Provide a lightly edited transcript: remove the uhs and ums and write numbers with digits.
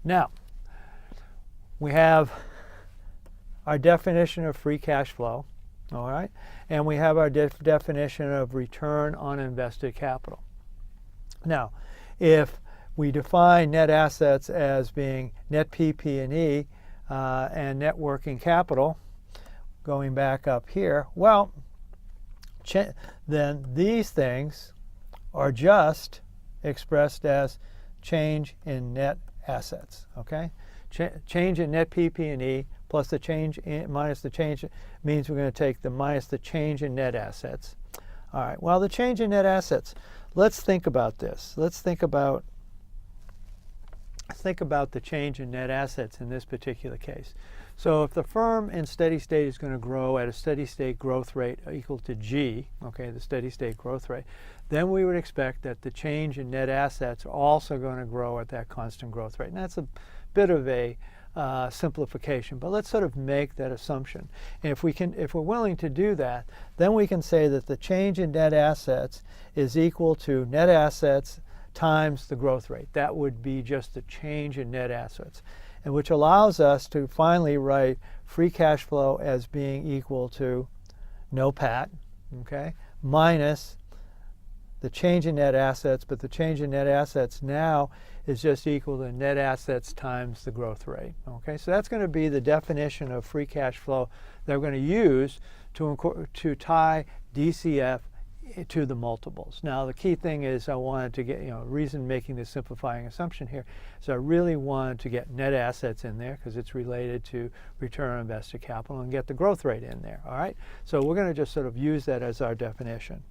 Now, we have our definition of free cash flow, all right? And we have our definition of return on invested capital. Now, if we define net assets as being net PP&E and net working capital, going back up here, well, then these things are just expressed as change in net assets, okay? Change in net PP&E plus the change in, minus the change means we're going to take the minus the change in net assets. All right, well, the change in net assets, let's think about this. Let's think about the change in net assets in this particular case. So if the firm in steady state is going to grow at a steady state growth rate equal to G, okay, the steady state growth rate, then we would expect that the change in net assets are also going to grow at that constant growth rate. And that's a bit of a simplification, but let's sort of make that assumption. And if we're willing to do that, then we can say that the change in net assets is equal to net assets times the growth rate. That would be just the change in net assets, and which allows us to finally write free cash flow as being equal to no PAT, okay, minus the change in net assets, but the change in net assets now is just equal to net assets times the growth rate. Okay, so that's going to be the definition of free cash flow that we're going to use to tie DCF to the multiples. Now the key thing is I wanted to get, reason making this simplifying assumption here is I really wanted to get net assets in there because it's related to return on invested capital, and get the growth rate in there. All right, so we're going to just sort of use that as our definition.